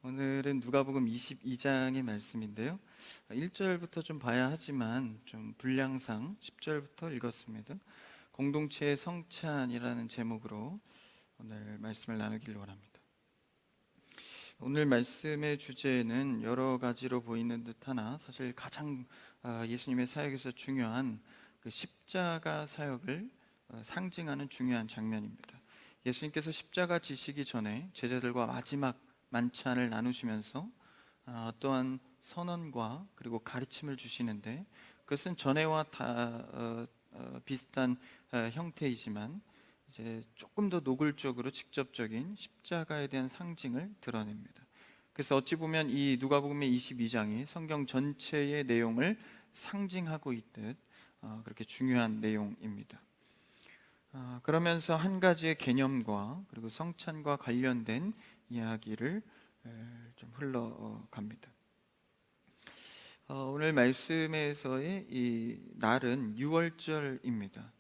오늘은 누가복음 22장의 말씀인데요. 1절부터 좀 봐야 하지만 좀 분량상 10절부터 읽었습니다. 공동체의 성찬이라는 제목으로 오늘 말씀을 나누기를 원합니다. 오늘 말씀의 주제는 여러 가지로 보이는 듯하나 사실 가장 예수님의 사역에서 중요한 그 십자가 사역을 상징하는 중요한 장면입니다. 예수님께서 십자가 지시기 전에 제자들과 마지막 만찬을 나누시면서 또한 선언과 그리고 가르침을 주시는데, 그것은 전에와 비슷한 형태이지만 이제 조금 더 노골적으로 직접적인 십자가에 대한 상징을 드러냅니다. 그래서 어찌 보면 이 누가복음의 22장이 성경 전체의 내용을 상징하고 있듯 그렇게 중요한 내용입니다. 그러면서 한 가지의 개념과 그리고 성찬과 관련된 이야기를 좀 흘러갑니다. 오늘 말씀에서의 이 날은 유월절입니다.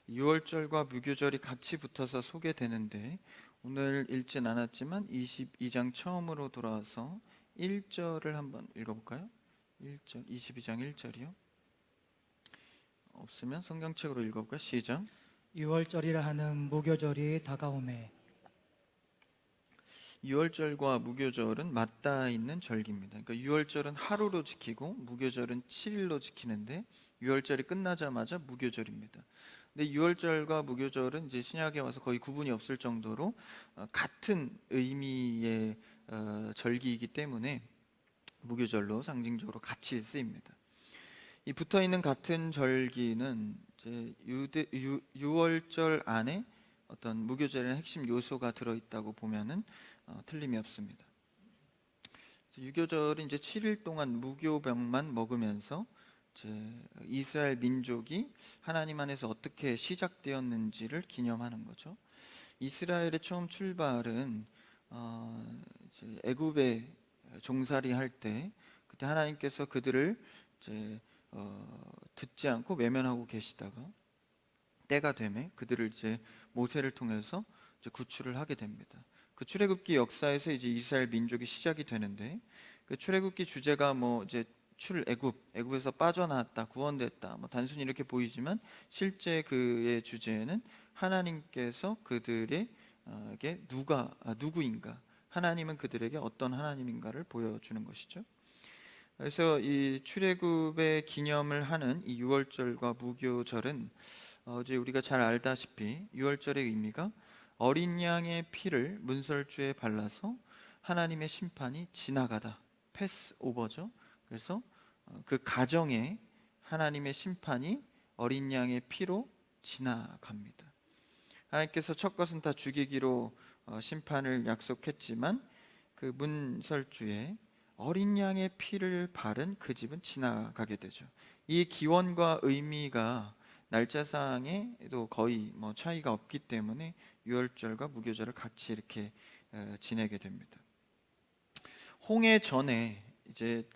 유월절과 무교절이 같이 붙어서 소개되는데, 오늘 읽진 않았지만 22장 처음으로 돌아와서 1절을 한번 읽어볼까요? 1절, 22장 1절이요. 없으면 성경책으로 읽어볼까요? 시작. 유월절이라 하는 무교절이 다가오매. 유월절과 무교절은 맞닿아 있는 절기입니다. 그러니까 유월절은 하루로 지키고 무교절은 7일로 지키는데, 유월절이 끝나자마자 무교절입니다. 근데 유월절과 무교절은 이제 신약에 와서 거의 구분이 없을 정도로 같은 의미의 절기이기 때문에 무교절로 상징적으로 같이 쓰입니다. 이 붙어 있는 같은 절기는 이제 유월절 안에 어떤 무교절의 핵심 요소가 들어 있다고 보면은 틀림이 없습니다. 유교절은 이제 7일 동안 무교병만 먹으면서 이제 이스라엘 민족이 하나님 안에서 어떻게 시작되었는지를 기념하는 거죠. 이스라엘의 처음 출발은 이제 애굽에 종살이 할 때, 그때 하나님께서 그들을 이제 듣지 않고 외면하고 계시다가 때가 되매 그들을 이제 모세를 통해서 이제 구출을 하게 됩니다. 그 출애굽기 역사에서 이제 이스라엘 민족이 시작이 되는데, 그 출애굽기 주제가 뭐 이제 애굽에서 빠져나왔다, 구원됐다, 뭐 단순히 이렇게 보이지만 실제 그의 주제는 하나님께서 그들에게 누구인가, 하나님은 그들에게 어떤 하나님인가를 보여주는 것이죠. 그래서 이 출애굽의 기념을 하는 이 유월절과 무교절은 이제 우리가 잘 알다시피 유월절의 의미가 어린 양의 피를 문설주에 발라서 하나님의 심판이 지나가다, 패스 오버죠. 그래서 그 가정에 하나님의 심판이 어린 양의 피로 지나갑니다. 하나님께서 첫 것은 다 죽이기로 심판을 약속했지만 그 문설주에 어린 양의 피를 바른 그 집은 지나가게 되죠. 이 기원과 의미가 날짜상에도 거의 뭐 차이가 없기 때문에 유월절과 무교절을 같이 이렇게 지내게 됩니다. 홍해 전에, 이제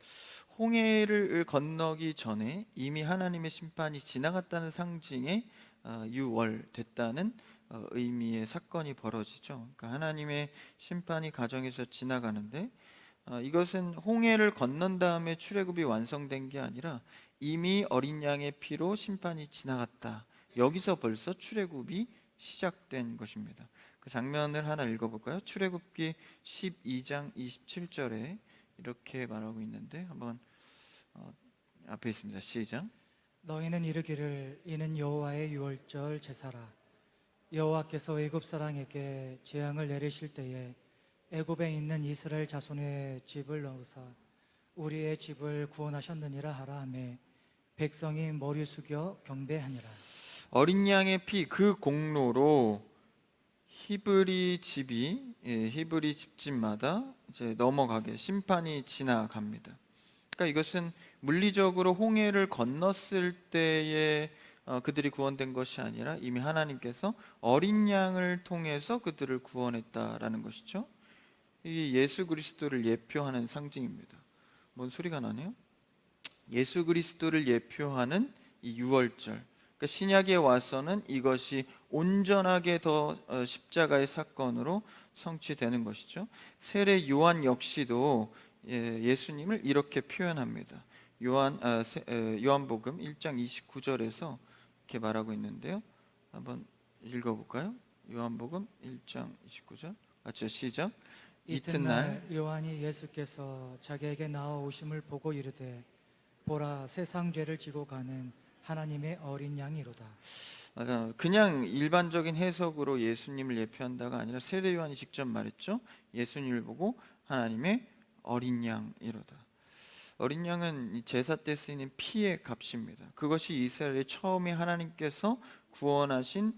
홍해를 건너기 전에 이미 하나님의 심판이 지나갔다는 상징의 유월됐다는 의미의 사건이 벌어지죠. 그러니까 하나님의 심판이 가정에서 지나가는데, 이것은 홍해를 건넌 다음에 출애굽이 완성된 게 아니라 이미 어린 양의 피로 심판이 지나갔다, 여기서 벌써 출애굽이 시작된 것입니다. 그 장면을 하나 읽어볼까요? 출애굽기 12장 27절에 이렇게 말하고 있는데, 한번 앞에 있습니다. 시작. 너희는 이르기를 이는 여호와의 유월절 제사라. 여호와께서 애굽 사람에게 재앙을 내리실 때에 애굽에 있는 이스라엘 자손의 집을 넣으사 우리의 집을 구원하셨느니라 하라 하매 백성이 머리 숙여 경배하니라. 어린 양의 피, 그 공로로 히브리 집집마다 이제 넘어가게 심판이 지나갑니다. 그러니까 이것은 물리적으로 홍해를 건넜을 때에 그들이 구원된 것이 아니라 이미 하나님께서 어린 양을 통해서 그들을 구원했다라는 것이죠. 이게 예수 그리스도를 예표하는 상징입니다. 뭔 소리가 나네요? 예수 그리스도를 예표하는 이 유월절, 그러니까 신약에 와서는 이것이 온전하게 더 십자가의 사건으로 성취되는 것이죠. 세례 요한 역시도 예수님을 이렇게 표현합니다. 요한복음 1장 29절에서 이렇게 말하고 있는데요. 한번 읽어볼까요? 요한복음 1장 29절 같이 시작. 이튿날 요한이 예수께서 자기에게 나아오심을 보고 이르되 보라 세상 죄를 지고 가는 하나님의 어린 양이로다. 맞아. 그냥 일반적인 해석으로 예수님을 예표한다가 아니라 세례 요한이 직접 말했죠. 예수님을 보고 하나님의 어린 양이로다. 어린 양은 제사 때 쓰이는 피의 값입니다. 그것이 이스라엘의 처음에 하나님께서 구원하신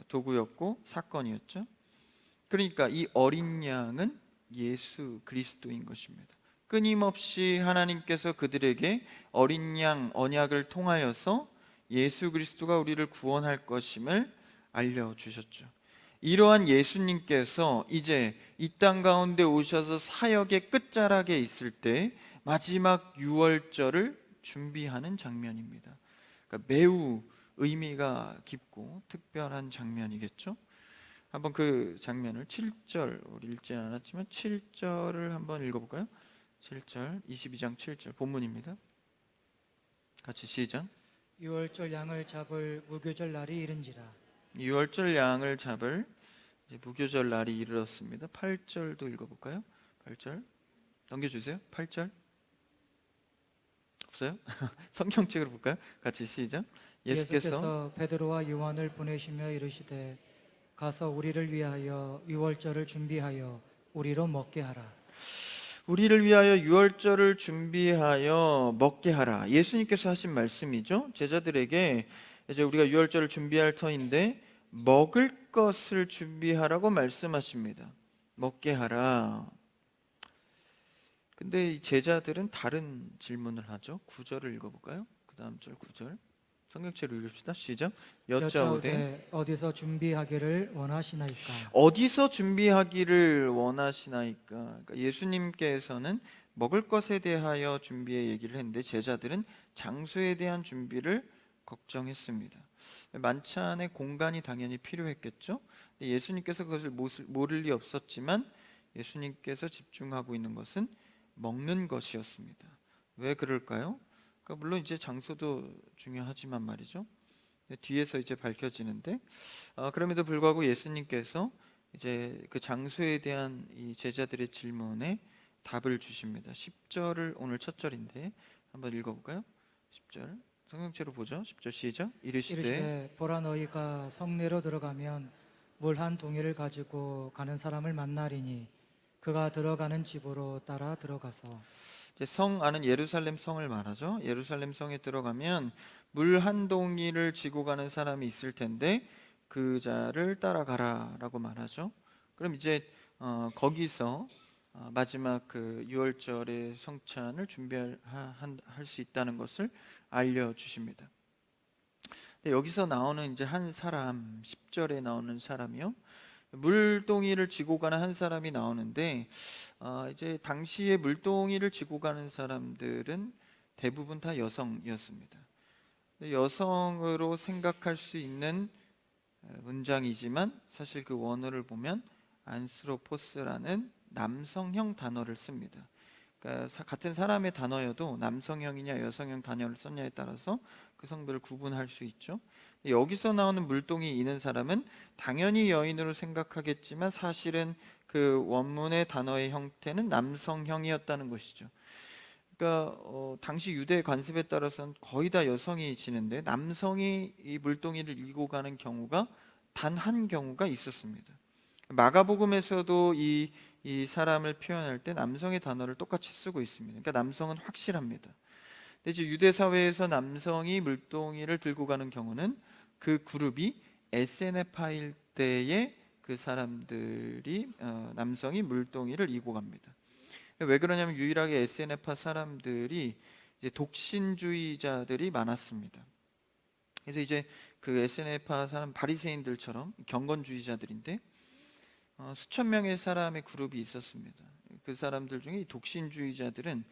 도구였고 사건이었죠. 그러니까 이 어린 양은 예수 그리스도인 것입니다. 끊임없이 하나님께서 그들에게 어린 양 언약을 통하여서 예수 그리스도가 우리를 구원할 것임을 알려주셨죠. 이러한 예수님께서 이제 이 땅 가운데 오셔서 사역의 끝자락에 있을 때 마지막 유월절을 준비하는 장면입니다. 그러니까 매우 의미가 깊고 특별한 장면이겠죠. 한번 그 장면을 7절, 우리 읽지는 않았지만 7절을 한번 읽어볼까요? 7절, 22장 7절 본문입니다. 같이 시작. 유월절 양을 잡을 무교절 날이 이른지라. 유월절 양을 잡을 이제 무교절 날이 이르렀습니다. 8절도 읽어볼까요? 8절 넘겨주세요. 8절 없어요? 성경책으로 볼까요? 같이 시작. 예수께서 베드로와 요한을 보내시며 이르시되 가서 우리를 위하여 유월절을 준비하여 우리로 먹게 하라. 우리를 위하여 유월절을 준비하여 먹게 하라. 예수님께서 하신 말씀이죠. 제자들에게 이제 우리가 유월절을 준비할 터인데 먹을 것을 준비하라고 말씀하십니다. 먹게 하라. 근데 이 제자들은 다른 질문을 하죠. 9절을 읽어볼까요? 그 다음 절 9절 성경책으로 읽읍시다. 시작. 여짜오되 어디서 준비하기를 원하시나이까? 어디서 준비하기를 원하시나이까? 그러니까 예수님께서는 먹을 것에 대하여 준비의 얘기를 했는데 제자들은 장소에 대한 준비를 걱정했습니다. 만찬의 공간이 당연히 필요했겠죠. 예수님께서 그것을 모를 리 없었지만 예수님께서 집중하고 있는 것은 먹는 것이었습니다. 왜 그럴까요? 그러니까 물론 이제 장소도 중요하지만 말이죠. 뒤에서 이제 밝혀지는데 그럼에도 불구하고 예수님께서 이제 그 장소에 대한 이 제자들의 질문에 답을 주십니다. 10절을 오늘 첫 절인데 한번 읽어볼까요? 10절 성경체로 보죠. 10절 시작. 이르시되 보라 너희가 성내로 들어가면 물 한 동이를 가지고 가는 사람을 만나리니 그가 들어가는 집으로 따라 들어가서 이제 성 안은 예루살렘 성을 말하죠. 예루살렘 성에 들어가면 물 한 동이를 지고 가는 사람이 있을 텐데 그 자를 따라가라라고 말하죠. 그럼 이제 거기서 마지막 그 유월절의 성찬을 준비할 수 있다는 것을 알려주십니다. 여기서 나오는 이제 한 사람 10절에 나오는 사람이요. 물동이를 지고 가는 한 사람이 나오는데 이제 당시에 물동이를 지고 가는 사람들은 대부분 다 여성이었습니다. 여성으로 생각할 수 있는 문장이지만 사실 그 원어를 보면 안스로포스라는 남성형 단어를 씁니다. 그러니까 같은 사람의 단어여도 남성형이냐 여성형 단어를 썼냐에 따라서 그 성별을 구분할 수 있죠. 여기서 나오는 물동이 있는 사람은 당연히 여인으로 생각하겠지만 사실은 그 원문의 단어의 형태는 남성형이었다는 것이죠. 그러니까 당시 유대 관습에 따라서는 거의 다 여성이 지는데 남성이 이 물동이를 이고 가는 경우가 단 한 경우가 있었습니다. 마가복음에서도 이 사람을 표현할 때 남성의 단어를 똑같이 쓰고 있습니다. 그러니까 남성은 확실합니다. 근데 이제 유대 사회에서 남성이 물동이를 들고 가는 경우는 그 그룹이 에세네파일 때에 그 사람들이 남성이 물동이를 이고 갑니다. 왜 그러냐면 유일하게 에세네파 사람들이 이제 독신주의자들이 많았습니다. 그래서 이제 그 에세네파 사람 바리새인들처럼 경건주의자들인데 수천 명의 사람의 그룹이 있었습니다. 그 사람들 중에 이 독신주의자들은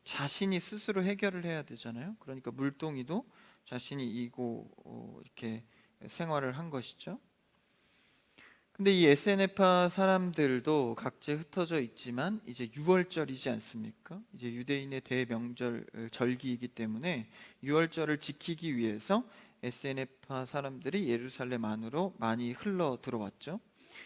자신이 스스로 해결을 해야 되잖아요. 그러니까 물동이도 자신이 이고 이렇게 생활을 한 것이죠. 근데 이 SNF파 사람들도 각지에 흩어져 있지만 이제 6월절이지 않습니까? 이제 유대인의 대명절 절기이기 때문에 6월절을 지키기 위해서 SNF파 사람들이 예루살렘 안으로 많이 흘러 들어왔죠.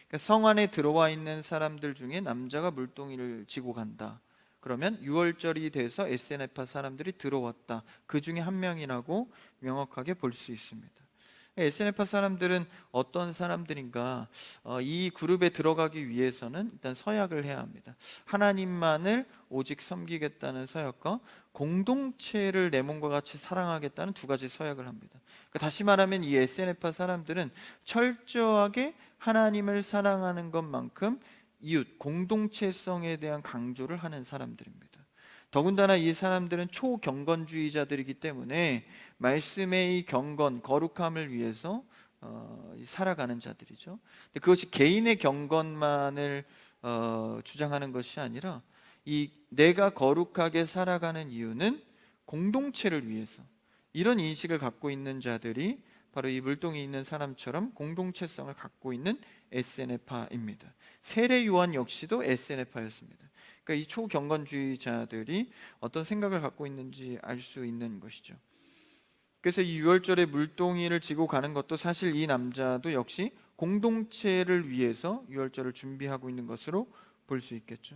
그러니까 성 안에 들어와 있는 사람들 중에 남자가 물동이를 지고 간다. 그러면 6월절이 돼서 SNF파 사람들이 들어왔다. 그 중에 한 명이라고 명확하게 볼 수 있습니다. SNF파 사람들은 어떤 사람들인가? 이 그룹에 들어가기 위해서는 일단 서약을 해야 합니다. 하나님만을 오직 섬기겠다는 서약과 공동체를 내 몸과 같이 사랑하겠다는 두 가지 서약을 합니다. 그러니까 다시 말하면 이 SNF파 사람들은 철저하게 하나님을 사랑하는 것만큼 이웃, 공동체성에 대한 강조를 하는 사람들입니다. 더군다나 이 사람들은 초경건주의자들이기 때문에 말씀의 이 경건, 거룩함을 위해서 살아가는 자들이죠. 근데 그것이 개인의 경건만을 주장하는 것이 아니라 이 내가 거룩하게 살아가는 이유는 공동체를 위해서, 이런 인식을 갖고 있는 자들이 바로 이 물동이 있는 사람처럼 공동체성을 갖고 있는 SNF파입니다. 세례 요한 역시도 SNF파였습니다. 그러니까 이 초경건주의자들이 어떤 생각을 갖고 있는지 알 수 있는 것이죠. 그래서 이 6월절에 물동이를 지고 가는 것도 사실 이 남자도 역시 공동체를 위해서 6월절을 준비하고 있는 것으로 볼 수 있겠죠.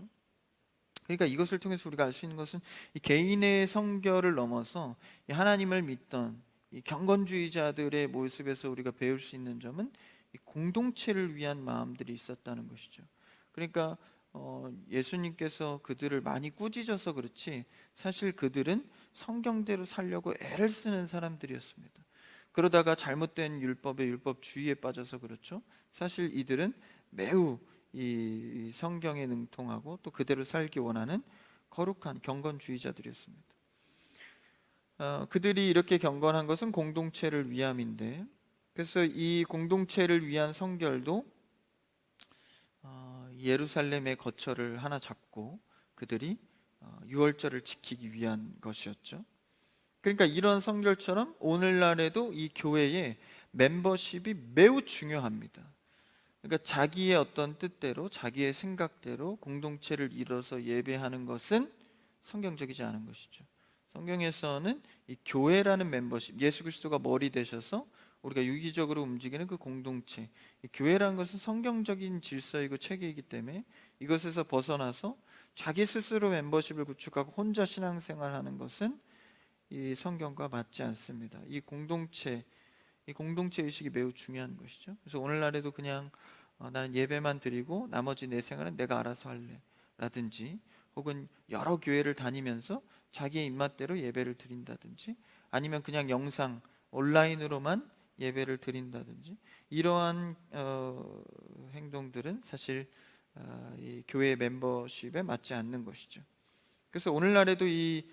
그러니까 이것을 통해서 우리가 알 수 있는 것은 이 개인의 성결을 넘어서 이 하나님을 믿던 이 경건주의자들의 모습에서 우리가 배울 수 있는 점은 이 공동체를 위한 마음들이 있었다는 것이죠. 그러니까 예수님께서 그들을 많이 꾸짖어서 그렇지 사실 그들은 성경대로 살려고 애를 쓰는 사람들이었습니다. 그러다가 잘못된 율법의 율법주의에 빠져서 그렇죠. 사실 이들은 매우 이 성경에 능통하고 또 그대로 살기 원하는 거룩한 경건주의자들이었습니다. 그들이 이렇게 경건한 것은 공동체를 위함인데, 그래서 이 공동체를 위한 성결도 예루살렘의 거처를 하나 잡고 그들이 6월절을 지키기 위한 것이었죠. 그러니까 이런 성결처럼 오늘날에도 이 교회의 멤버십이 매우 중요합니다. 그러니까 자기의 어떤 뜻대로 자기의 생각대로 공동체를 이뤄서 예배하는 것은 성경적이지 않은 것이죠. 성경에서는 이 교회라는 멤버십, 예수 그리스도가 머리 되셔서 우리가 유기적으로 움직이는 그 공동체, 이 교회라는 것은 성경적인 질서이고 체계이기 때문에 이것에서 벗어나서 자기 스스로 멤버십을 구축하고 혼자 신앙생활하는 것은 이 성경과 맞지 않습니다. 이 공동체 의식이 매우 중요한 것이죠. 그래서 오늘날에도 그냥 나는 예배만 드리고 나머지 내 생활은 내가 알아서 할래 라든지, 혹은 여러 교회를 다니면서 자기의 입맛대로 예배를 드린다든지, 아니면 그냥 영상 온라인으로만 예배를 드린다든지, 이러한 행동들은 사실 이 교회 멤버십에 맞지 않는 것이죠. 그래서 오늘날에도 이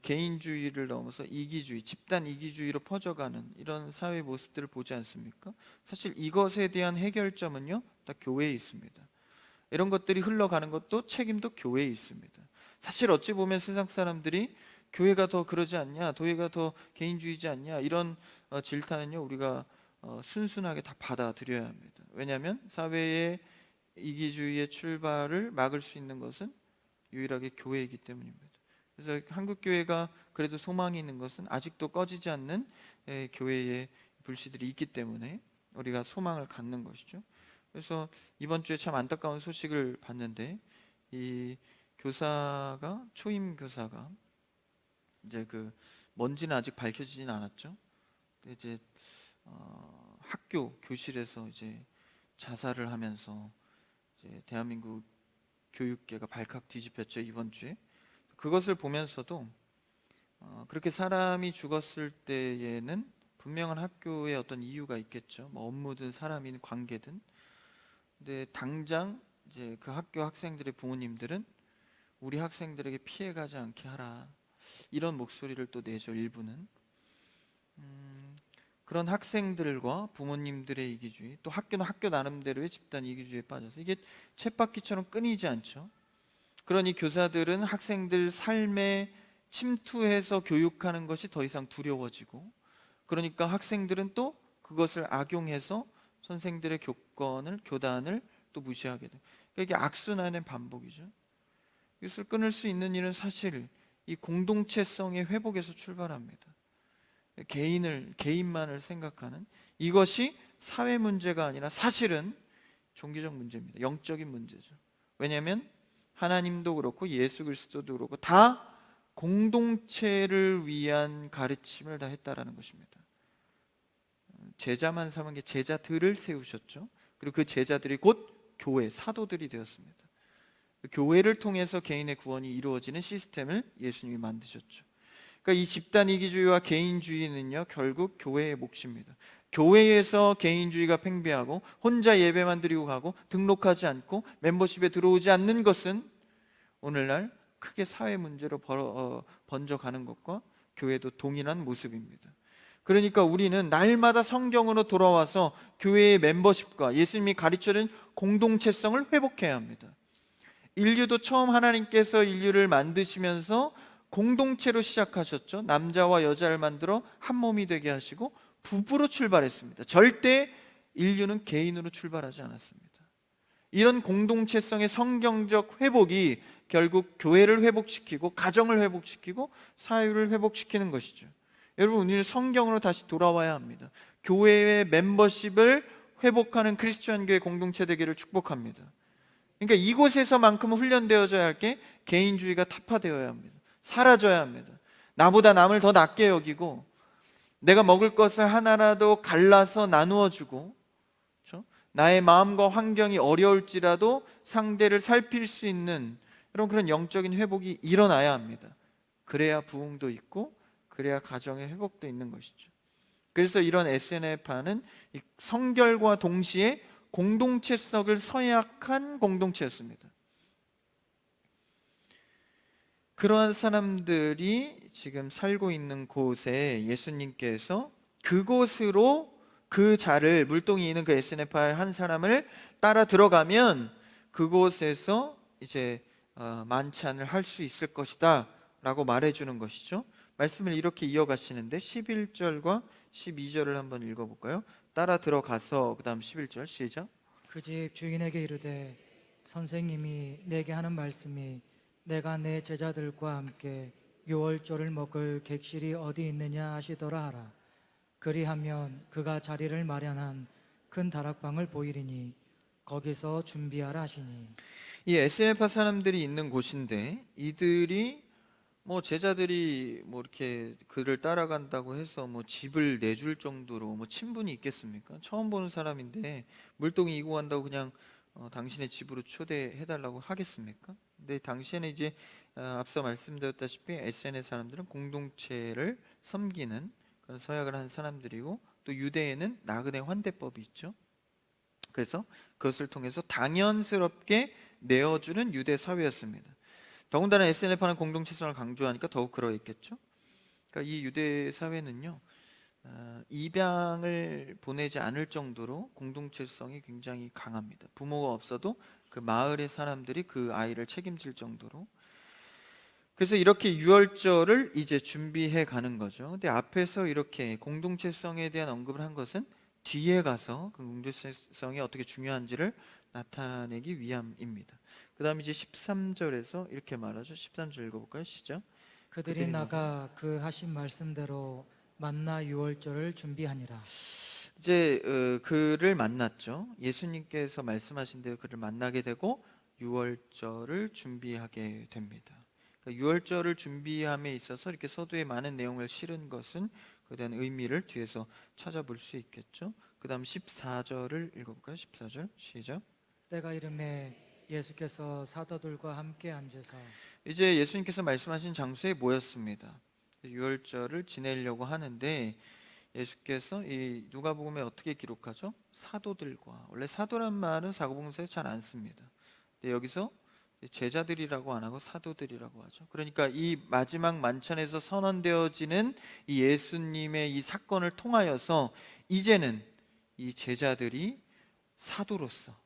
개인주의를 넘어서 이기주의, 집단 이기주의로 퍼져가는 이런 사회 모습들을 보지 않습니까? 사실 이것에 대한 해결점은요, 다 교회에 있습니다. 이런 것들이 흘러가는 것도 책임도 교회에 있습니다. 사실 어찌 보면 세상 사람들이 교회가 더 그러지 않냐, 교회가 더 개인주의지 않냐, 이런 질타는요 우리가 순순하게 다 받아들여야 합니다. 왜냐하면 사회의 이기주의의 출발을 막을 수 있는 것은 유일하게 교회이기 때문입니다. 그래서 한국 교회가 그래도 소망이 있는 것은 아직도 꺼지지 않는 교회의 불씨들이 있기 때문에 우리가 소망을 갖는 것이죠. 그래서 이번 주에 참 안타까운 소식을 봤는데, 이 교사가, 초임 교사가 이제 그 뭔지는 아직 밝혀지진 않았죠. 근데 이제 학교 교실에서 이제 자살을 하면서 이제 대한민국 교육계가 발칵 뒤집혔죠, 이번 주에. 그것을 보면서도 그렇게 사람이 죽었을 때에는 분명한 학교에 어떤 이유가 있겠죠. 뭐 업무든 사람인 관계든. 근데 당장 이제 그 학교 학생들의 부모님들은 우리 학생들에게 피해가지 않게 하라, 이런 목소리를 또 내죠, 일부는. 그런 학생들과 부모님들의 이기주의, 또 학교는 학교 나름대로의 집단 이기주의에 빠져서 이게 쳇바퀴처럼 끊이지 않죠. 그러니 교사들은 학생들 삶에 침투해서 교육하는 것이 더 이상 두려워지고, 그러니까 학생들은 또 그것을 악용해서 선생들의 교단을 또 무시하게 돼. 그러니까 이게 악순환의 반복이죠. 이것을 끊을 수 있는 일은 사실 이 공동체성의 회복에서 출발합니다. 개인만을 생각하는 이것이 사회 문제가 아니라 사실은 종교적 문제입니다. 영적인 문제죠. 왜냐하면 하나님도 그렇고 예수 그리스도도 그렇고 다 공동체를 위한 가르침을 다 했다라는 것입니다. 제자만 삼은 게 제자들을 세우셨죠. 그리고 그 제자들이 곧 교회, 사도들이 되었습니다. 교회를 통해서 개인의 구원이 이루어지는 시스템을 예수님이 만드셨죠. 그러니까 이 집단 이기주의와 개인주의는요, 결국 교회의 몫입니다. 교회에서 개인주의가 팽배하고 혼자 예배만 드리고 가고 등록하지 않고 멤버십에 들어오지 않는 것은 오늘날 크게 사회 문제로 번져가는 것과 교회도 동일한 모습입니다. 그러니까 우리는 날마다 성경으로 돌아와서 교회의 멤버십과 예수님이 가르쳐준 공동체성을 회복해야 합니다. 인류도 처음 하나님께서 인류를 만드시면서 공동체로 시작하셨죠. 남자와 여자를 만들어 한 몸이 되게 하시고 부부로 출발했습니다. 절대 인류는 개인으로 출발하지 않았습니다. 이런 공동체성의 성경적 회복이 결국 교회를 회복시키고 가정을 회복시키고 사회를 회복시키는 것이죠. 여러분, 우리는 성경으로 다시 돌아와야 합니다. 교회의 멤버십을 회복하는 크리스천 교회 공동체 되기를 축복합니다. 그러니까 이곳에서만큼은 훈련되어져야 할 게 개인주의가 타파되어야 합니다. 사라져야 합니다. 나보다 남을 더 낮게 여기고 내가 먹을 것을 하나라도 갈라서 나누어 주고, 그렇죠? 나의 마음과 환경이 어려울지라도 상대를 살필 수 있는 그런 영적인 회복이 일어나야 합니다. 그래야 부흥도 있고 그래야 가정의 회복도 있는 것이죠. 그래서 이런 SNF파는 성결과 동시에 공동체성을 서약한 공동체였습니다. 그러한 사람들이 지금 살고 있는 곳에 예수님께서 그곳으로 그 자를 물동이 있는 그 SNF파의 한 사람을 따라 들어가면 그곳에서 이제 만찬을 할 수 있을 것이다 라고 말해주는 것이죠. 말씀을 이렇게 이어가시는데 11절과 12절을 한번 읽어볼까요? 따라 들어가서 그 다음 11절 시작. 그 집 주인에게 이르되 선생님이 내게 하는 말씀이 내가 내 제자들과 함께 유월절을 먹을 객실이 어디 있느냐 하시더라 하라. 그리하면 그가 자리를 마련한 큰 다락방을 보이리니 거기서 준비하라 하시니. 이 SNF파 사람들이 있는 곳인데 이들이 제자들이 이렇게 그를 따라간다고 해서 집을 내줄 정도로 친분이 있겠습니까? 처음 보는 사람인데 물동이 이고 간다고 그냥 당신의 집으로 초대해달라고 하겠습니까? 근데 당시에는 이제 앞서 말씀드렸다시피 SN의 사람들은 공동체를 섬기는 그런 서약을 한 사람들이고 또 유대에는 나그네 환대법이 있죠. 그래서 그것을 통해서 당연스럽게 내어주는 유대 사회였습니다. 더군다나 SNF는 공동체성을 강조하니까 더욱 그러했겠죠. 그러니까 이 유대 사회는요, 입양을 보내지 않을 정도로 공동체성이 굉장히 강합니다. 부모가 없어도 그 마을의 사람들이 그 아이를 책임질 정도로. 그래서 이렇게 유월절을 이제 준비해 가는 거죠. 근데 앞에서 이렇게 공동체성에 대한 언급을 한 것은 뒤에 가서 그 공동체성이 어떻게 중요한지를 나타내기 위함입니다. 그 다음 이제 13절에서 이렇게 말하죠. 13절 읽어볼까요? 시작. 그들이 나가 그 하신 말씀대로 만나 유월절을 준비하니라. 이제 그를 만났죠. 예수님께서 말씀하신 대로 그를 만나게 되고 유월절을 준비하게 됩니다. 그러니까 유월절을 준비함에 있어서 이렇게 서두에 많은 내용을 실은 것은 그에 대한 의미를 뒤에서 찾아볼 수 있겠죠. 그 다음 14절을 읽어볼까요? 14절 시작. 때가 이름에 예수께서 사도들과 함께 앉으사. 이제 예수님께서 말씀하신 장소에 모였습니다. 유월절을 지내려고 하는데 예수께서 이 누가복음에 어떻게 기록하죠? 사도들과. 원래 사도란 말은 사도봉사에 잘 안 씁니다. 근데 여기서 제자들이라고 안 하고 사도들이라고 하죠. 그러니까 이 마지막 만찬에서 선언되어지는 이 예수님의 이 사건을 통하여서 이제는 이 제자들이 사도로서,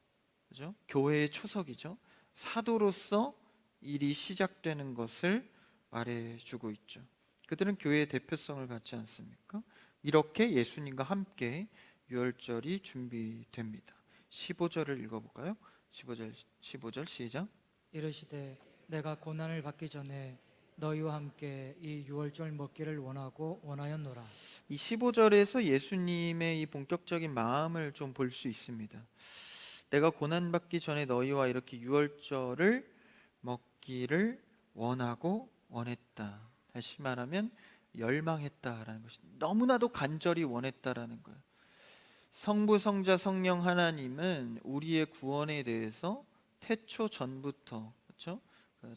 그죠? 교회의 초석이죠. 사도로서 일이 시작되는 것을 말해주고 있죠. 그들은 교회의 대표성을 갖지 않습니까? 이렇게 예수님과 함께 유월절이 준비됩니다. 15절을 읽어볼까요? 15절 시작. 이르시되 내가 고난을 받기 전에 너희와 함께 이 유월절 먹기를 원하고 원하였노라. 이 15절에서 예수님의 이 본격적인 마음을 좀 볼 수 있습니다. 내가 고난받기 전에 너희와 이렇게 유월절을 먹기를 원하고 원했다. 다시 말하면 열망했다라는 것이 너무나도 간절히 원했다라는 거예요. 성부, 성자, 성령 하나님은 우리의 구원에 대해서 태초 전부터, 그렇죠?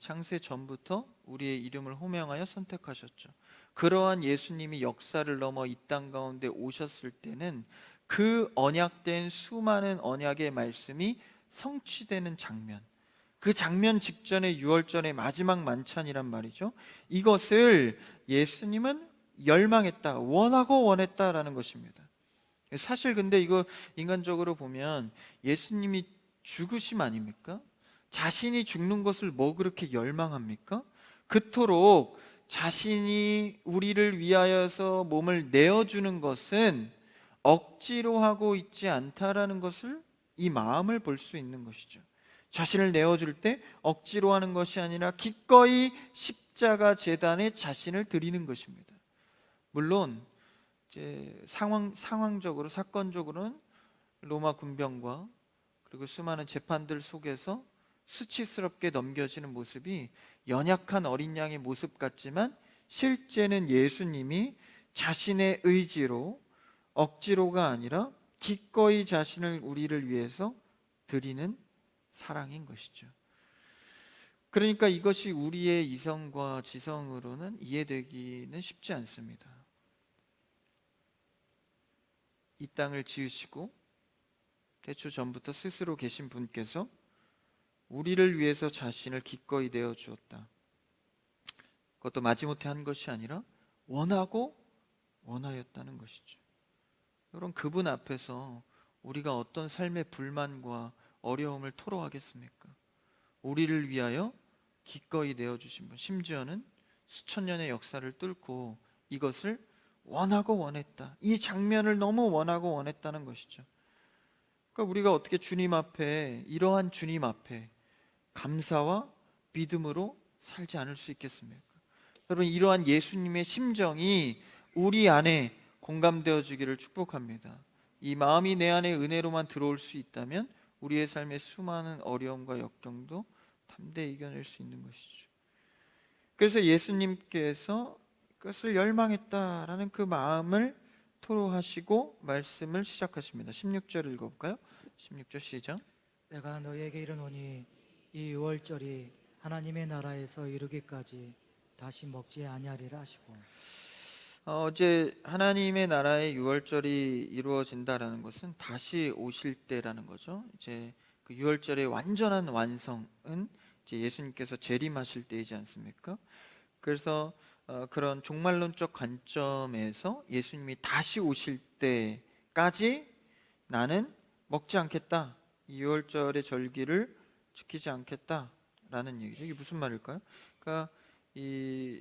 창세 전부터 우리의 이름을 호명하여 선택하셨죠. 그러한 예수님이 역사를 넘어 이 땅 가운데 오셨을 때는 그 언약된 수많은 언약의 말씀이 성취되는 장면, 그 장면 직전에 유월절의 마지막 만찬이란 말이죠. 이것을 예수님은 열망했다, 원하고 원했다라는 것입니다. 사실 근데 이거 인간적으로 보면 예수님이 죽으심 아닙니까? 자신이 죽는 것을 뭐 그렇게 열망합니까? 그토록 자신이 우리를 위하여서 몸을 내어주는 것은 억지로 하고 있지 않다라는 것을, 이 마음을 볼 수 있는 것이죠. 자신을 내어줄 때 억지로 하는 것이 아니라 기꺼이 십자가 제단에 자신을 드리는 것입니다. 물론 이제 상황적으로, 사건적으로는 로마 군병과 그리고 수많은 재판들 속에서 수치스럽게 넘겨지는 모습이 연약한 어린 양의 모습 같지만, 실제는 예수님이 자신의 의지로, 억지로가 아니라 기꺼이 자신을 우리를 위해서 드리는 사랑인 것이죠. 그러니까 이것이 우리의 이성과 지성으로는 이해되기는 쉽지 않습니다. 이 땅을 지으시고 태초 전부터 스스로 계신 분께서 우리를 위해서 자신을 기꺼이 내어주었다. 그것도 마지못해 한 것이 아니라 원하고 원하였다는 것이죠. 여러분, 그분 앞에서 우리가 어떤 삶의 불만과 어려움을 토로하겠습니까? 우리를 위하여 기꺼이 내어주신 분, 심지어는 수천 년의 역사를 뚫고 이것을 원하고 원했다, 이 장면을 너무 원하고 원했다는 것이죠. 그러니까 우리가 어떻게 주님 앞에, 이러한 주님 앞에 감사와 믿음으로 살지 않을 수 있겠습니까? 여러분, 이러한 예수님의 심정이 우리 안에 공감되어 주기를 축복합니다. 이 마음이 내 안에 은혜로만 들어올 수 있다면 우리의 삶의 수많은 어려움과 역경도 담대히 이겨낼 수 있는 것이죠. 그래서 예수님께서 그것을 열망했다라는 그 마음을 토로하시고 말씀을 시작하십니다. 16절 읽어볼까요? 16절 시작. 내가 너희에게 이르노니 이 유월절이 하나님의 나라에서 이르기까지 다시 먹지 아니하리라 하시고, 어제 하나님의 나라의 유월절이 이루어진다라는 것은 다시 오실 때라는 거죠. 이제 그 유월절의 완전한 완성은 이제 예수님께서 재림하실 때이지 않습니까? 그래서 그런 종말론적 관점에서 예수님이 다시 오실 때까지 나는 먹지 않겠다, 이 유월절의 절기를 지키지 않겠다라는 얘기죠. 이게 무슨 말일까요? 그러니까 이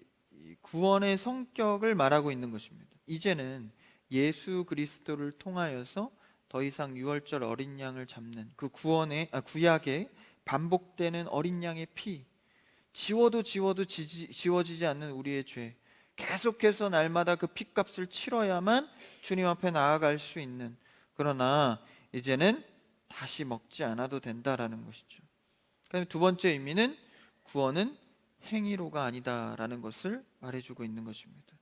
구원의 성격을 말하고 있는 것입니다. 이제는 예수 그리스도를 통하여서 더 이상 유월절 어린 양을 잡는 그 구약의 반복되는 어린 양의 피, 지워도 지워지지 않는 우리의 죄, 계속해서 날마다 그 피값을 치러야만 주님 앞에 나아갈 수 있는, 그러나 이제는 다시 먹지 않아도 된다라는 것이죠. 그다음에 두 번째 의미는 구원은 행위로가 아니다라는 것을 말해주고 있는 것입니다.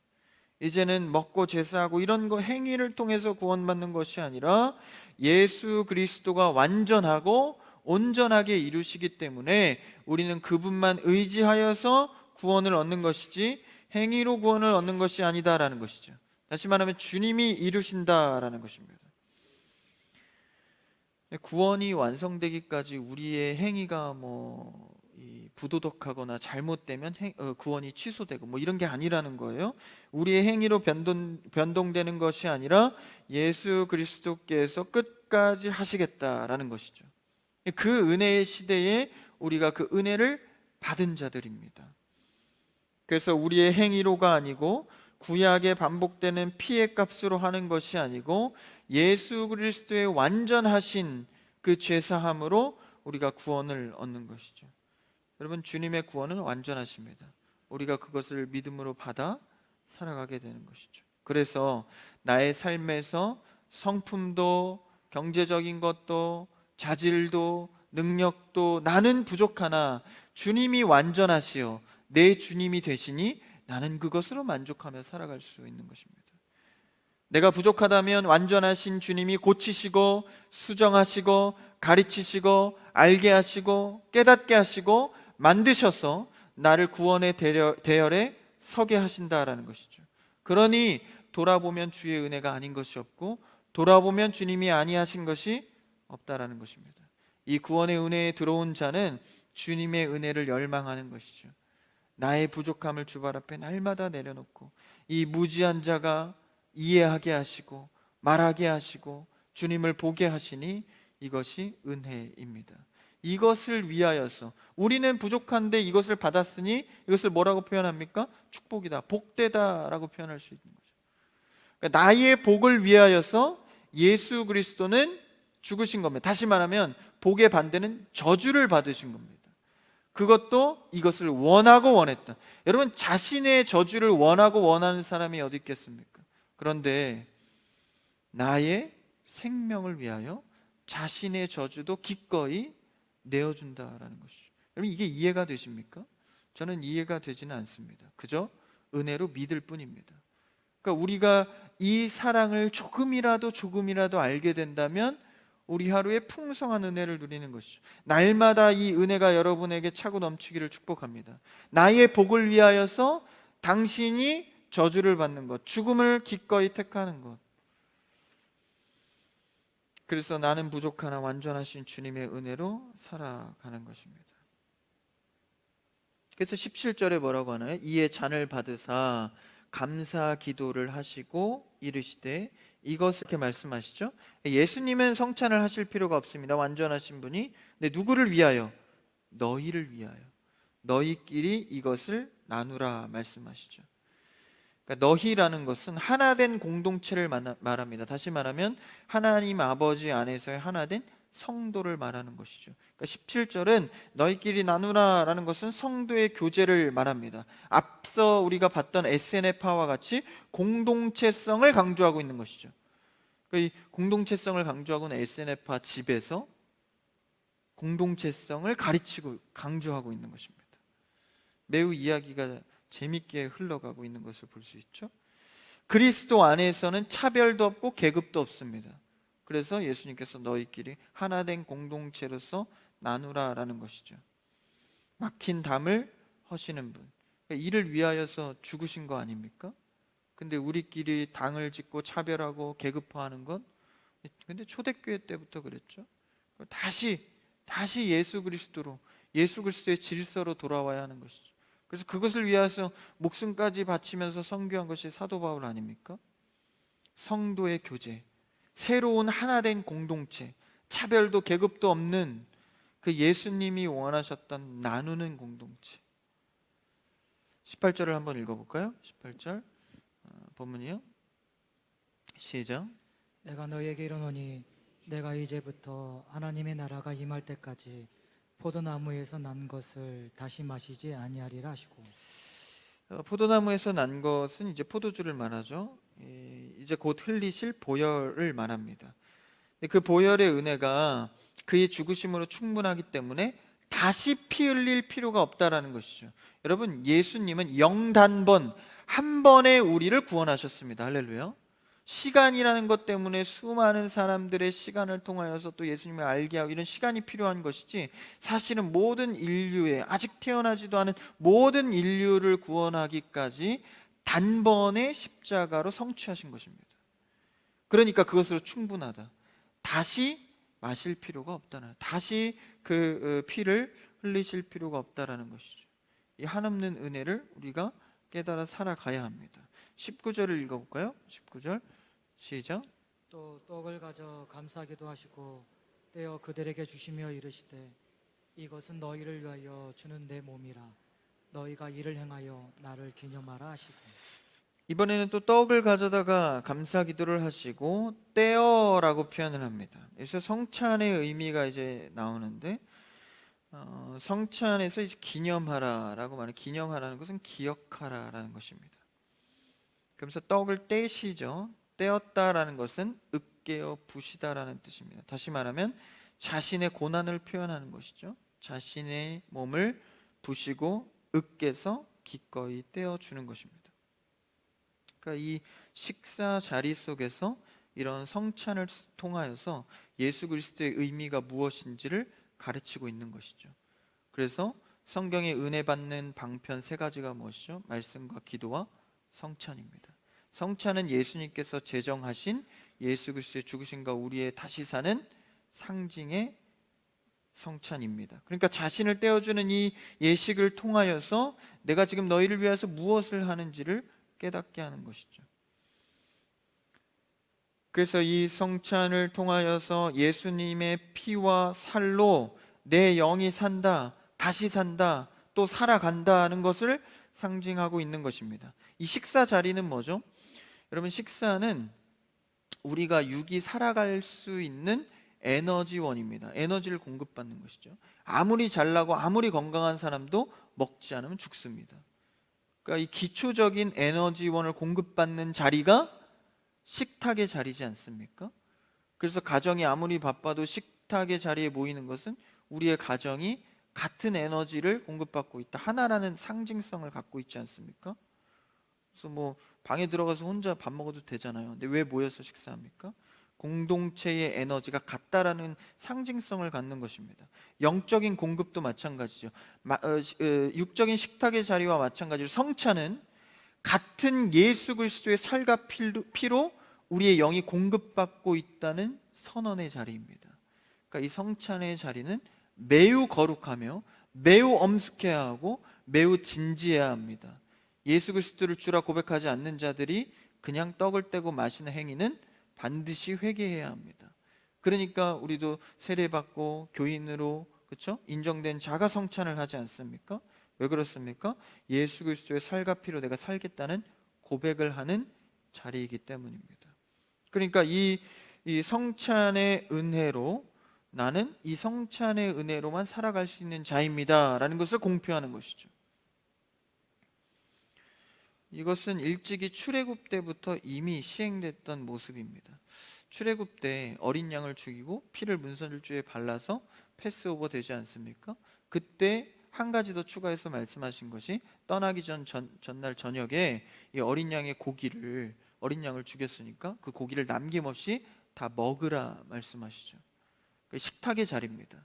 이제는 먹고 제사하고 이런 거 행위를 통해서 구원받는 것이 아니라 예수 그리스도가 완전하고 온전하게 이루시기 때문에 우리는 그분만 의지하여서 구원을 얻는 것이지 행위로 구원을 얻는 것이 아니다라는 것이죠. 다시 말하면 주님이 이루신다라는 것입니다. 구원이 완성되기까지 우리의 행위가 부도덕하거나 잘못되면 구원이 취소되고 이런 게 아니라는 거예요. 우리의 행위로 변동되는 것이 아니라 예수 그리스도께서 끝까지 하시겠다라는 것이죠. 그 은혜의 시대에 우리가 그 은혜를 받은 자들입니다. 그래서 우리의 행위로가 아니고 구약에 반복되는 피의 값으로 하는 것이 아니고 예수 그리스도의 완전하신 그 죄사함으로 우리가 구원을 얻는 것이죠. 여러분, 주님의 구원은 완전하십니다. 우리가 그것을 믿음으로 받아 살아가게 되는 것이죠. 그래서 나의 삶에서 성품도 경제적인 것도 자질도 능력도 나는 부족하나 주님이 완전하시오 내 주님이 되시니 나는 그것으로 만족하며 살아갈 수 있는 것입니다. 내가 부족하다면 완전하신 주님이 고치시고 수정하시고 가르치시고 알게 하시고 깨닫게 하시고 만드셔서 나를 구원의 대열에 서게 하신다라는 것이죠. 그러니 돌아보면 주의 은혜가 아닌 것이 없고 돌아보면 주님이 아니하신 것이 없다라는 것입니다. 이 구원의 은혜에 들어온 자는 주님의 은혜를 열망하는 것이죠. 나의 부족함을 주발 앞에 날마다 내려놓고 이 무지한 자가 이해하게 하시고 말하게 하시고 주님을 보게 하시니 이것이 은혜입니다. 이것을 위하여서 우리는 부족한데 이것을 받았으니 이것을 뭐라고 표현합니까? 축복이다, 복되다라고 표현할 수 있는 거죠. 그러니까 나의 복을 위하여서 예수 그리스도는 죽으신 겁니다. 다시 말하면 복의 반대는 저주를 받으신 겁니다. 그것도 이것을 원하고 원했다. 여러분, 자신의 저주를 원하고 원하는 사람이 어디 있겠습니까? 그런데 나의 생명을 위하여 자신의 저주도 기꺼이 내어준다라는 것이죠. 여러분, 이게 이해가 되십니까? 저는 이해가 되지는 않습니다. 그저 은혜로 믿을 뿐입니다. 그러니까 우리가 이 사랑을 조금이라도 알게 된다면 우리 하루에 풍성한 은혜를 누리는 것이죠. 날마다 이 은혜가 여러분에게 차고 넘치기를 축복합니다. 나의 복을 위하여서 당신이 저주를 받는 것, 죽음을 기꺼이 택하는 것. 그래서 나는 부족하나 완전하신 주님의 은혜로 살아가는 것입니다. 그래서 17절에 뭐라고 하나요? 이에 잔을 받으사 감사 기도를 하시고 이르시되, 이것을 이렇게 말씀하시죠. 예수님은 성찬을 하실 필요가 없습니다. 완전하신 분이. 근데 누구를 위하여? 너희를 위하여. 너희끼리 이것을 나누라 말씀하시죠. 그러니까 너희라는 것은 하나된 공동체를 말합니다. 다시 말하면 하나님 아버지 안에서의 하나된 성도를 말하는 것이죠. 그러니까 17절은 너희끼리 나누라라는 것은 성도의 교제를 말합니다. 앞서 우리가 봤던 SNF와 같이 공동체성을 강조하고 있는 것이죠. 그러니까 이 공동체성을 강조하고 있는 SNF 집에서 공동체성을 가르치고 강조하고 있는 것입니다. 매우 이야기가 재밌게 흘러가고 있는 것을 볼 수 있죠. 그리스도 안에서는 차별도 없고 계급도 없습니다. 그래서 예수님께서 너희끼리 하나된 공동체로서 나누라라는 것이죠. 막힌 담을 허시는 분, 그러니까 이를 위하여서 죽으신 거 아닙니까? 근데 우리끼리 당을 짓고 차별하고 계급화하는 건, 근데 초대교회 때부터 그랬죠. 다시 예수 그리스도로, 예수 그리스도의 질서로 돌아와야 하는 것이죠. 그래서 그것을 위해서 목숨까지 바치면서 선교한 것이 사도 바울 아닙니까? 성도의 교제, 새로운 하나된 공동체, 차별도 계급도 없는 그 예수님이 원하셨던 나누는 공동체. 18절을 한번 읽어볼까요? 18절 본문이요. 시작. 내가 너희에게 이르노니 내가 이제부터 하나님의 나라가 임할 때까지 포도나무에서 난 것을 다시 마시지 아니하리라 하시고. 포도나무에서 난 것은 이제 포도주를 말하죠. 이제 곧 흘리실 보혈을 말합니다. 그 보혈의 은혜가 그의 죽으심으로 충분하기 때문에 다시 피 흘릴 필요가 없다라는 것이죠. 여러분, 예수님은 영단번 한 번에 우리를 구원하셨습니다. 할렐루야. 시간이라는 것 때문에 수많은 사람들의 시간을 통하여서 또 예수님을 알게 하고 이런 시간이 필요한 것이지, 사실은 모든 인류의, 아직 태어나지도 않은 모든 인류를 구원하기까지 단번에 십자가로 성취하신 것입니다. 그러니까 그것으로 충분하다. 다시 마실 필요가 없다는, 다시 그 피를 흘리실 필요가 없다라는 것이죠. 이 한없는 은혜를 우리가 깨달아 살아가야 합니다. 19절을 읽어볼까요? 19절 시작. 또 떡을 가져 감사하기도 하시고 떼어 그들에게 주시며 이르시되, 이것은 너희를 위하여 주는 내 몸이라. 너희가 이를 행하여 나를 기념하라 하시고. 이번에는 또 떡을 가져다가 감사 기도를 하시고 떼어라고 표현을 합니다. 그래서 성찬의 의미가 이제 나오는데 성찬에서 이제 기념하라라고 말해 기념하라는 것은 기억하라라는 것입니다. 그러면서 떡을 떼시죠. 떼었다라는 것은 으깨어 부시다라는 뜻입니다. 다시 말하면 자신의 고난을 표현하는 것이죠. 자신의 몸을 부시고 으깨서 기꺼이 떼어주는 것입니다. 그러니까 이 식사 자리 속에서 이런 성찬을 통하여서 예수 그리스도의 의미가 무엇인지를 가르치고 있는 것이죠. 그래서 성경에 은혜 받는 방편 세 가지가 무엇이죠? 말씀과 기도와 성찬입니다. 성찬은 예수님께서 제정하신 예수 그리스도의 죽으심과 우리의 다시 사는 상징의 성찬입니다. 그러니까 자신을 떼어주는 이 예식을 통하여서 내가 지금 너희를 위해서 무엇을 하는지를 깨닫게 하는 것이죠. 그래서 이 성찬을 통하여서 예수님의 피와 살로 내 영이 산다, 다시 산다, 또 살아간다는 것을 상징하고 있는 것입니다. 이 식사 자리는 뭐죠? 여러분, 식사는 우리가 육이 살아갈 수 있는 에너지원입니다. 에너지를 공급받는 것이죠. 아무리 잘나고 아무리 건강한 사람도 먹지 않으면 죽습니다. 그러니까 이 기초적인 에너지원을 공급받는 자리가 식탁의 자리지 않습니까? 그래서 가정이 아무리 바빠도 식탁의 자리에 모이는 것은 우리의 가정이 같은 에너지를 공급받고 있다, 하나라는 상징성을 갖고 있지 않습니까? 그래서 뭐 방에 들어가서 혼자 밥 먹어도 되잖아요. 근데 왜 모여서 식사합니까? 공동체의 에너지가 같다라는 상징성을 갖는 것입니다. 영적인 공급도 마찬가지죠. 육적인 식탁의 자리와 마찬가지로 성찬은 같은 예수 그리스도의 살과 피로 우리의 영이 공급받고 있다는 선언의 자리입니다. 그러니까 이 성찬의 자리는 매우 거룩하며 매우 엄숙해야 하고 매우 진지해야 합니다. 예수 그리스도를 주라 고백하지 않는 자들이 그냥 떡을 떼고 마시는 행위는 반드시 회개해야 합니다. 그러니까 우리도 세례받고 교인으로 그렇죠? 인정된 자가 성찬을 하지 않습니까? 왜 그렇습니까? 예수 그리스도의 살과 피로 내가 살겠다는 고백을 하는 자리이기 때문입니다. 그러니까 이 성찬의 은혜로 나는 이 성찬의 은혜로만 살아갈 수 있는 자입니다 라는 것을 공표하는 것이죠. 이것은 일찍이 출애굽 때부터 이미 시행됐던 모습입니다. 출애굽 때 어린 양을 죽이고 피를 문설주에 발라서 패스오버 되지 않습니까? 그때 한 가지 더 추가해서 말씀하신 것이 떠나기 전날 저녁에 이 어린 양의 어린 양을 죽였으니까 그 고기를 남김없이 다 먹으라 말씀하시죠. 식탁의 자리입니다.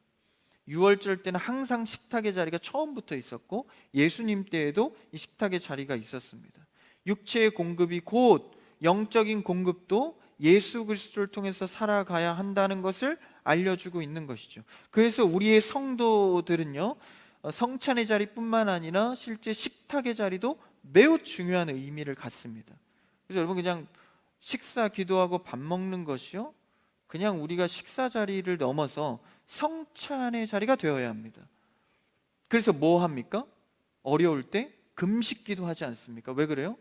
유월절 때는 항상 식탁의 자리가 처음부터 있었고 예수님 때에도 이 식탁의 자리가 있었습니다. 육체의 공급이 곧 영적인 공급도 예수 그리스도를 통해서 살아가야 한다는 것을 알려주고 있는 것이죠. 그래서 우리의 성도들은요, 성찬의 자리뿐만 아니라 실제 식탁의 자리도 매우 중요한 의미를 갖습니다. 그래서 여러분, 그냥 식사 기도하고 밥 먹는 것이요, 그냥 우리가 식사 자리를 넘어서 성찬의 자리가 되어야 합니다. 그래서 뭐 합니까? 어려울 때 금식 기도하지 않습니까? 왜 그래요?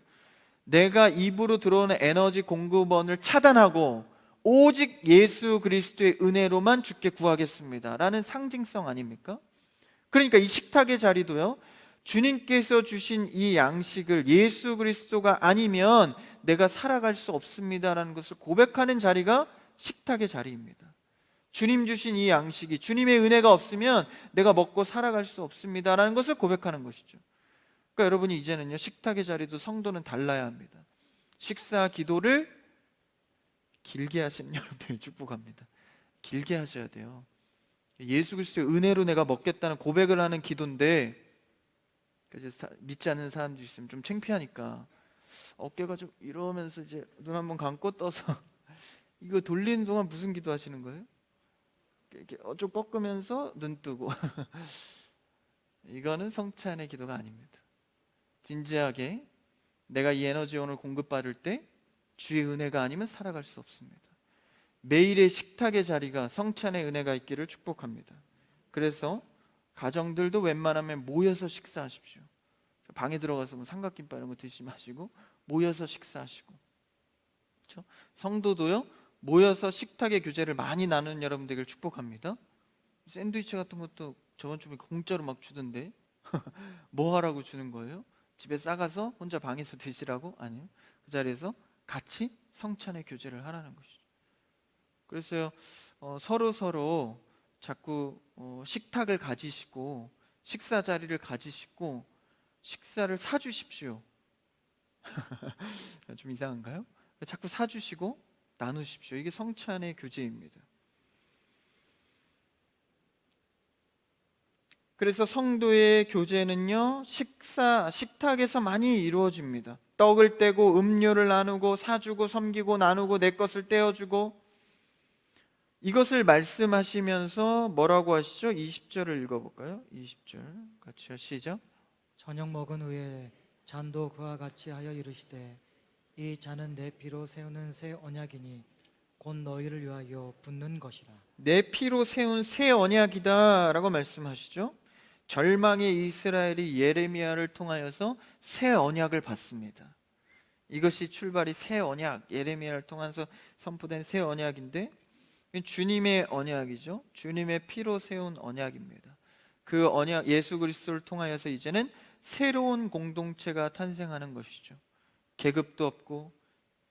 내가 입으로 들어오는 에너지 공급원을 차단하고 오직 예수 그리스도의 은혜로만 주께 구하겠습니다 라는 상징성 아닙니까? 그러니까 이 식탁의 자리도요, 주님께서 주신 이 양식을 예수 그리스도가 아니면 내가 살아갈 수 없습니다라는 것을 고백하는 자리가 식탁의 자리입니다. 주님 주신 이 양식이 주님의 은혜가 없으면 내가 먹고 살아갈 수 없습니다라는 것을 고백하는 것이죠. 그러니까 여러분이 이제는요, 식탁의 자리도 성도는 달라야 합니다. 식사 기도를 길게 하시는 여러분들 축복합니다. 길게 하셔야 돼요. 예수 그리스도의 은혜로 내가 먹겠다는 고백을 하는 기도인데, 믿지 않는 사람들이 있으면 좀 창피하니까 어깨가 좀 이러면서 이제 눈 한번 감고 떠서 이거 돌리는 동안 무슨 기도 하시는 거예요? 이렇게 좀 꺾으면서 눈 뜨고 이거는 성찬의 기도가 아닙니다. 진지하게 내가 이 에너지원을 공급받을 때 주의 은혜가 아니면 살아갈 수 없습니다. 매일의 식탁의 자리가 성찬의 은혜가 있기를 축복합니다. 그래서 가정들도 웬만하면 모여서 식사하십시오. 방에 들어가서 뭐 삼각김밥 이런 거 드시지 마시고 모여서 식사하시고, 그렇죠? 성도도요, 모여서 식탁의 교제를 많이 나누는 여러분 되길 축복합니다. 샌드위치 같은 것도 저번 주에 공짜로 막 주던데 뭐 하라고 주는 거예요? 집에 싸가서 혼자 방에서 드시라고? 아니요, 그 자리에서 같이 성찬의 교제를 하라는 것이죠. 그래서 서로 자꾸 식탁을 가지시고 식사 자리를 가지시고 식사를 사주십시오. 좀 이상한가요? 자꾸 사주시고 나누십시오. 이게 성찬의 교제입니다. 그래서 성도의 교제는요, 식탁에서 많이 이루어집니다. 떡을 떼고 음료를 나누고 사주고 섬기고 나누고 내 것을 떼어주고, 이것을 말씀하시면서 뭐라고 하시죠? 20절을 읽어볼까요? 20절 같이 시작. 저녁 먹은 후에 잔도 그와 같이 하여 이르시되 이 잔은 내 피로 세우는 새 언약이니 곧 너희를 위하여 붓는 것이라. 내 피로 세운 새 언약이다 라고 말씀하시죠. 절망의 이스라엘이 예레미야를 통하여서 새 언약을 받습니다. 이것이 출발이 새 언약, 예레미야를 통해서 선포된 새 언약인데, 주님의 언약이죠. 주님의 피로 세운 언약입니다. 그 언약, 예수 그리스도를 통하여서 이제는 새로운 공동체가 탄생하는 것이죠. 계급도 없고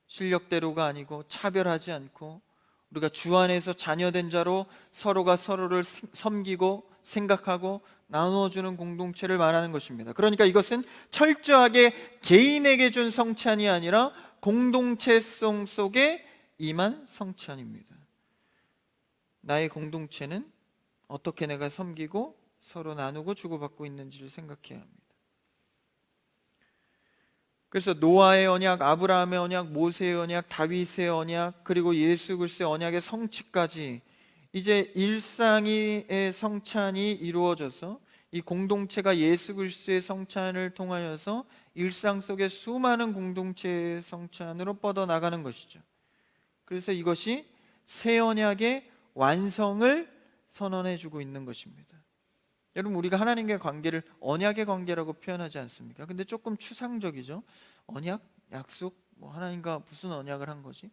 실력대로가 아니고 차별하지 않고 우리가 주 안에서 자녀된 자로 서로가 서로를 섬기고 생각하고 나누어주는 공동체를 말하는 것입니다. 그러니까 이것은 철저하게 개인에게 준 성찬이 아니라 공동체성 속에 임한 성찬입니다. 나의 공동체는 어떻게 내가 섬기고 서로 나누고 주고받고 있는지를 생각해야 합니다. 그래서 노아의 언약, 아브라함의 언약, 모세의 언약, 다윗의 언약, 그리고 예수 그리스도의 언약의 성취까지 이제 일상의 성찬이 이루어져서 이 공동체가 예수 그리스도의 성찬을 통하여서 일상 속의 수많은 공동체의 성찬으로 뻗어나가는 것이죠. 그래서 이것이 새 언약의 완성을 선언해주고 있는 것입니다. 여러분, 우리가 하나님과의 관계를 언약의 관계라고 표현하지 않습니까? 근데 조금 추상적이죠. 언약, 약속, 하나님과 무슨 언약을 한 거지?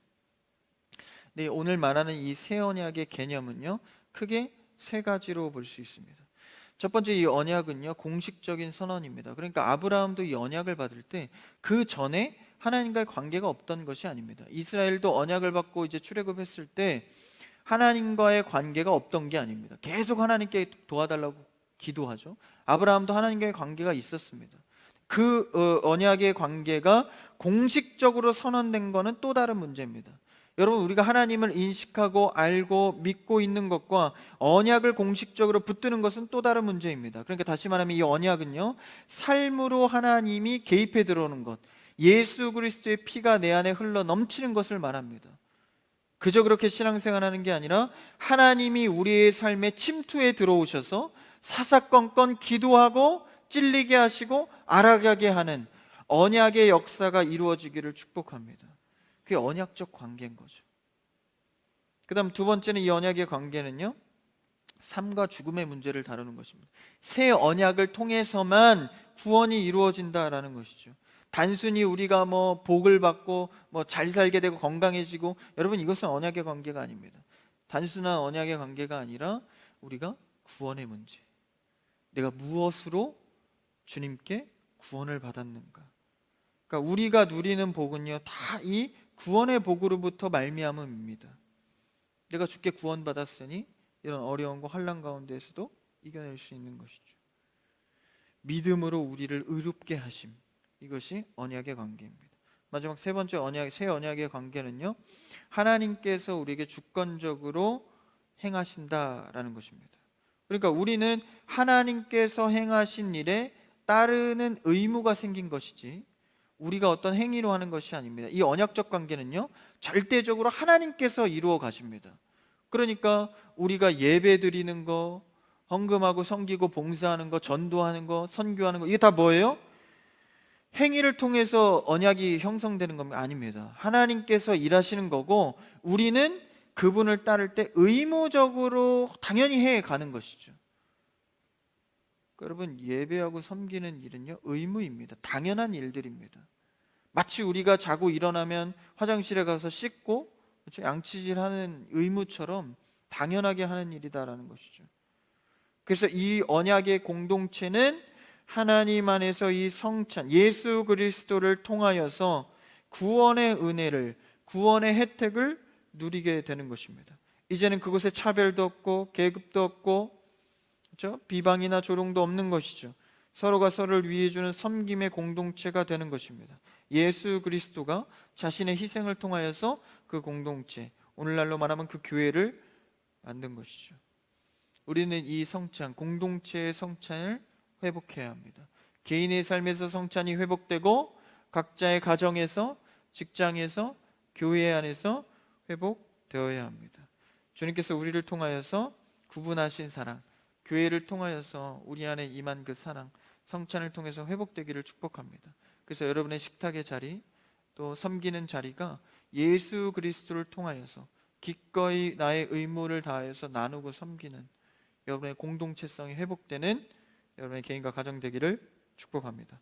네, 오늘 말하는 이 새 언약의 개념은요, 크게 세 가지로 볼 수 있습니다. 첫 번째, 이 언약은요, 공식적인 선언입니다. 그러니까 아브라함도 이 언약을 받을 때 그 전에 하나님과의 관계가 없던 것이 아닙니다. 이스라엘도 언약을 받고 이제 출애굽했을 때 하나님과의 관계가 없던 게 아닙니다. 계속 하나님께 도와달라고 기도하죠. 아브라함도 하나님과의 관계가 있었습니다. 그 언약의 관계가 공식적으로 선언된 것은 또 다른 문제입니다. 여러분, 우리가 하나님을 인식하고 알고 믿고 있는 것과 언약을 공식적으로 붙드는 것은 또 다른 문제입니다. 그러니까 다시 말하면 이 언약은요, 삶으로 하나님이 개입해 들어오는 것, 예수 그리스도의 피가 내 안에 흘러 넘치는 것을 말합니다. 그저 그렇게 신앙생활하는 게 아니라 하나님이 우리의 삶에 침투해 들어오셔서 사사건건 기도하고 찔리게 하시고 알아가게 하는 언약의 역사가 이루어지기를 축복합니다. 그게 언약적 관계인 거죠. 그 다음 두 번째는 이 언약의 관계는요, 삶과 죽음의 문제를 다루는 것입니다. 새 언약을 통해서만 구원이 이루어진다라는 것이죠. 단순히 우리가 복을 받고 잘 살게 되고 건강해지고, 여러분, 이것은 언약의 관계가 아닙니다. 단순한 언약의 관계가 아니라 우리가 구원의 문제, 내가 무엇으로 주님께 구원을 받았는가. 그러니까 우리가 누리는 복은요, 다 이 구원의 복으로부터 말미암음입니다. 내가 주께 구원받았으니 이런 어려움과 환난 가운데에서도 이겨낼 수 있는 것이죠. 믿음으로 우리를 의롭게 하심, 이것이 언약의 관계입니다. 마지막 세 번째 새 언약의 관계는요, 하나님께서 우리에게 주권적으로 행하신다라는 것입니다. 그러니까 우리는 하나님께서 행하신 일에 따르는 의무가 생긴 것이지 우리가 어떤 행위로 하는 것이 아닙니다. 이 언약적 관계는요, 절대적으로 하나님께서 이루어 가십니다. 그러니까 우리가 예배 드리는 거, 헌금하고 섬기고 봉사하는 거, 전도하는 거, 선교하는 거, 이게 다 뭐예요? 행위를 통해서 언약이 형성되는 겁니다. 아닙니다. 하나님께서 일하시는 거고 우리는 그분을 따를 때 의무적으로 당연히 해 가는 것이죠. 여러분, 예배하고 섬기는 일은요, 의무입니다. 당연한 일들입니다. 마치 우리가 자고 일어나면 화장실에 가서 씻고, 그렇죠? 양치질하는 의무처럼 당연하게 하는 일이다라는 것이죠. 그래서 이 언약의 공동체는 하나님 안에서 이 성찬, 예수 그리스도를 통하여서 구원의 은혜를, 구원의 혜택을 누리게 되는 것입니다. 이제는 그곳에 차별도 없고 계급도 없고, 그렇죠? 비방이나 조롱도 없는 것이죠. 서로가 서로를 위해주는 섬김의 공동체가 되는 것입니다. 예수 그리스도가 자신의 희생을 통하여서 그 공동체, 오늘날로 말하면 그 교회를 만든 것이죠. 우리는 이 성찬, 공동체의 성찬을 회복해야 합니다. 개인의 삶에서 성찬이 회복되고 각자의 가정에서, 직장에서, 교회 안에서 회복되어야 합니다. 주님께서 우리를 통하여서 구분하신 사랑, 교회를 통하여서 우리 안에 임한 그 사랑, 성찬을 통해서 회복되기를 축복합니다. 그래서 여러분의 식탁의 자리, 또 섬기는 자리가 예수 그리스도를 통하여서 기꺼이 나의 의무를 다해서 나누고 섬기는 여러분의 공동체성이 회복되는 여러분의 개인과 가정 되기를 축복합니다.